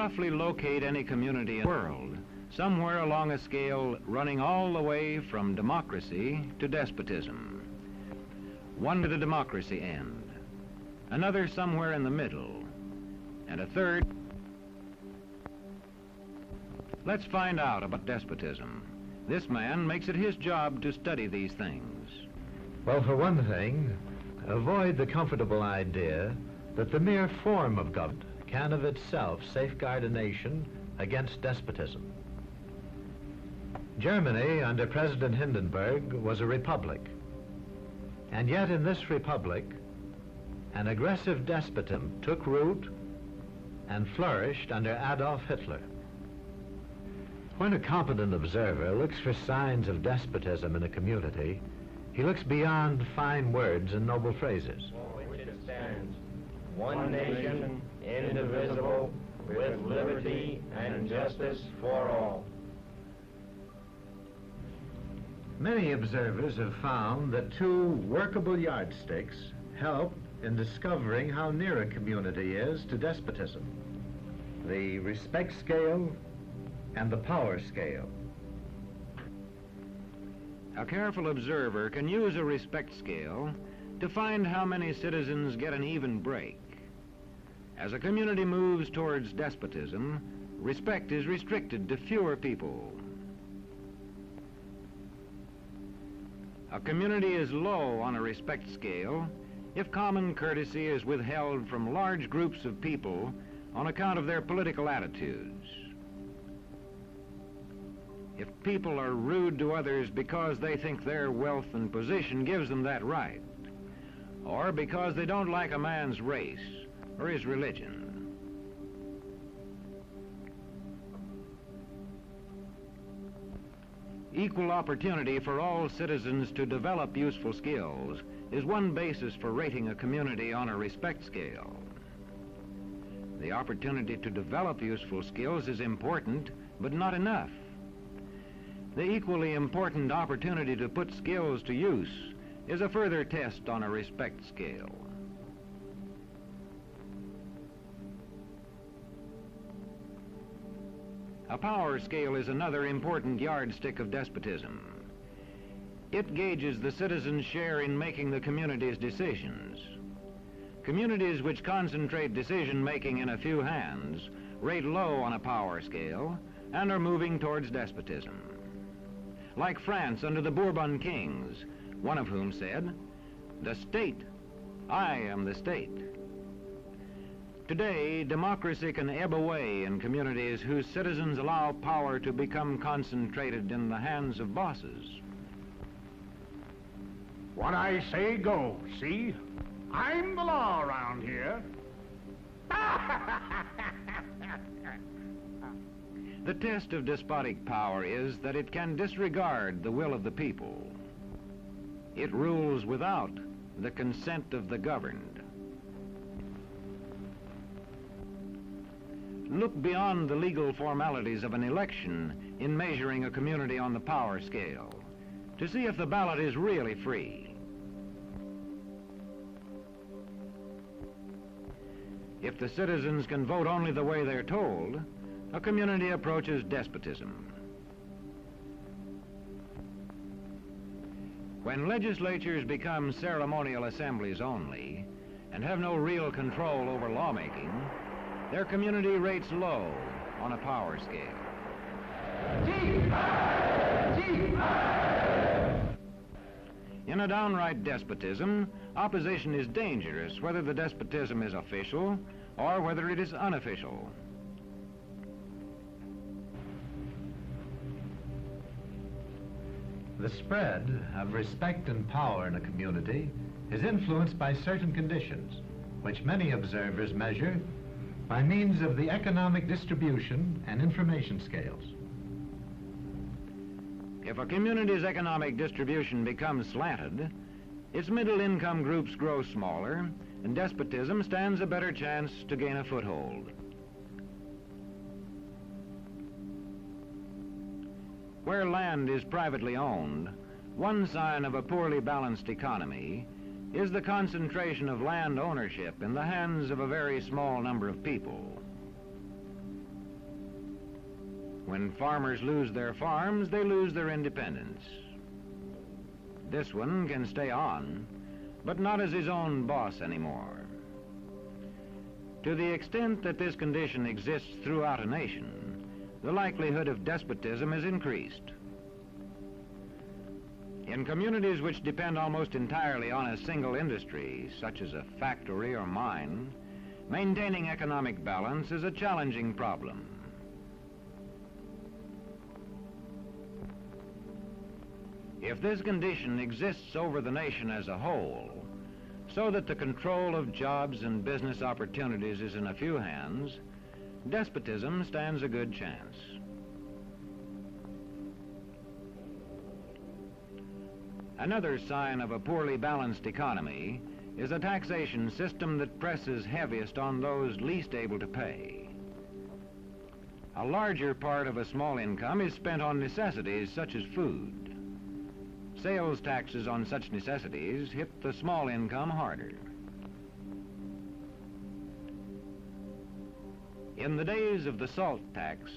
roughly locate any community in the world, somewhere along a scale running all the way from democracy to despotism. One to the democracy end, another somewhere in the middle, and a third. Let's find out about despotism. This man makes it his job to study these things. Well, for one thing, avoid the comfortable idea that the mere form of government can of itself safeguard a nation against despotism. Germany, under President Hindenburg, was a republic. And yet in this republic, an aggressive despotism took root and flourished under Adolf Hitler. When a competent observer looks for signs of despotism in a community, he looks beyond fine words and noble phrases. For which it stands, one nation, indivisible, with liberty and justice for all. Many observers have found that two workable yardsticks help in discovering how near a community is to despotism: the respect scale and the power scale. A careful observer can use a respect scale to find how many citizens get an even break. As a community moves towards despotism, respect is restricted to fewer people. A community is low on a respect scale if common courtesy is withheld from large groups of people on account of their political attitudes. If people are rude to others because they think their wealth and position gives them that right, or because they don't like a man's race or his religion. Equal opportunity for all citizens to develop useful skills is one basis for rating a community on a respect scale. The opportunity to develop useful skills is important, but not enough. The equally important opportunity to put skills to use is a further test on a respect scale. A power scale is another important yardstick of despotism. It gauges the citizens' share in making the community's decisions. Communities which concentrate decision-making in a few hands rate low on a power scale and are moving towards despotism. Like France under the Bourbon kings, one of whom said, "The state, I am the state." Today, democracy can ebb away in communities whose citizens allow power to become concentrated in the hands of bosses. What I say goes, see? I'm the law around here. The test of despotic power is that it can disregard the will of the people. It rules without the consent of the governed. Look beyond the legal formalities of an election in measuring a community on the power scale to see if the ballot is really free. If the citizens can vote only the way they're told, a community approaches despotism. When legislatures become ceremonial assemblies only and have no real control over lawmaking, their community rates low on a power scale. In a downright despotism, opposition is dangerous, whether the despotism is official or whether it is unofficial. The spread of respect and power in a community is influenced by certain conditions, which many observers measure by means of the economic distribution and information scales. If a community's economic distribution becomes slanted, its middle-income groups grow smaller, and despotism stands a better chance to gain a foothold. Where land is privately owned, one sign of a poorly balanced economy is the concentration of land ownership in the hands of a very small number of people. When farmers lose their farms, they lose their independence. This one can stay on, but not as his own boss anymore. To the extent that this condition exists throughout a nation, the likelihood of despotism is increased. In communities which depend almost entirely on a single industry, such as a factory or mine, maintaining economic balance is a challenging problem. If this condition exists over the nation as a whole, so that the control of jobs and business opportunities is in a few hands, despotism stands a good chance. Another sign of a poorly balanced economy is a taxation system that presses heaviest on those least able to pay. A larger part of a small income is spent on necessities such as food. Sales taxes on such necessities hit the small income harder. In the days of the salt tax,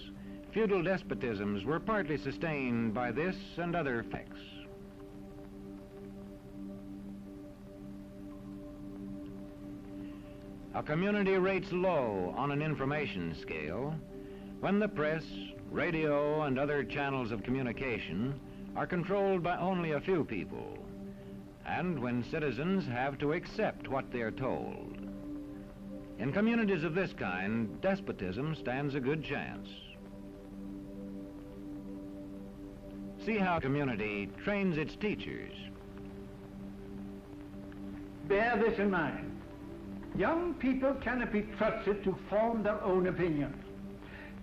feudal despotisms were partly sustained by this and other effects. A community rates low on an information scale when the press, radio, and other channels of communication are controlled by only a few people, and when citizens have to accept what they're told. In communities of this kind, despotism stands a good chance. See how a community trains its teachers. Bear this in mind. Young people cannot be trusted to form their own opinions.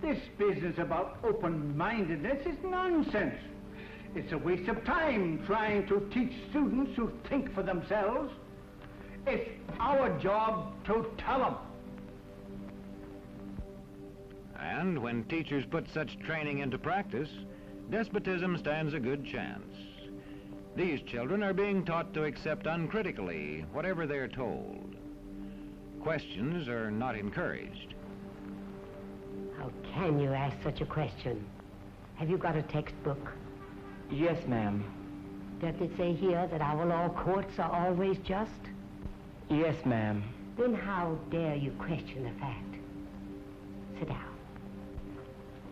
This business about open-mindedness is nonsense. It's a waste of time trying to teach students to think for themselves. It's our job to tell them. And when teachers put such training into practice, despotism stands a good chance. These children are being taught to accept uncritically whatever they're told. Questions are not encouraged. How can you ask such a question? Have you got a textbook? Yes, ma'am. Does it say here that our law courts are always just? Yes, ma'am. Then how dare you question the fact? Sit down.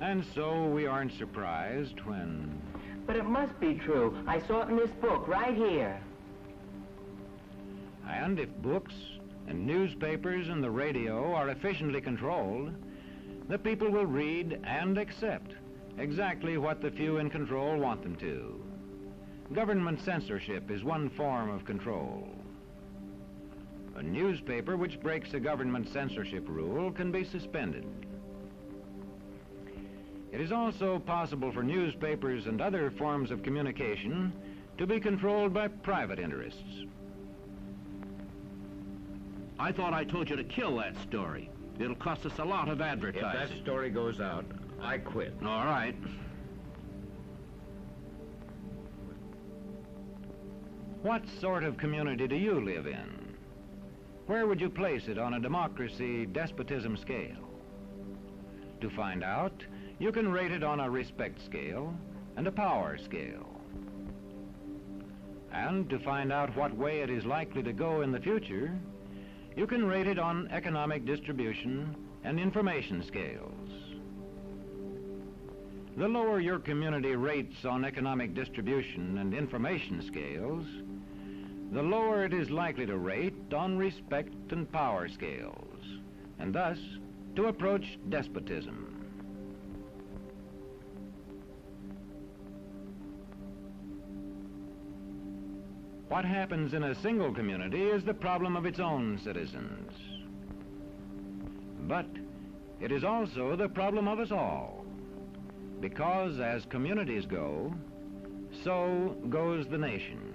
And so we aren't surprised when... But it must be true. I saw it in this book right here. And if books and newspapers and the radio are efficiently controlled, the people will read and accept exactly what the few in control want them to. Government censorship is one form of control. A newspaper which breaks a government censorship rule can be suspended. It is also possible for newspapers and other forms of communication to be controlled by private interests. I thought I told you to kill that story. It'll cost us a lot of advertising. If that story goes out, I quit. All right. What sort of community do you live in? Where would you place it on a democracy-despotism scale? To find out, you can rate it on a respect scale and a power scale. And to find out what way it is likely to go in the future, you can rate it on economic distribution and information scales. The lower your community rates on economic distribution and information scales, the lower it is likely to rate on respect and power scales, and thus to approach despotism. What happens in a single community is the problem of its own citizens. But it is also the problem of us all, because as communities go, so goes the nation.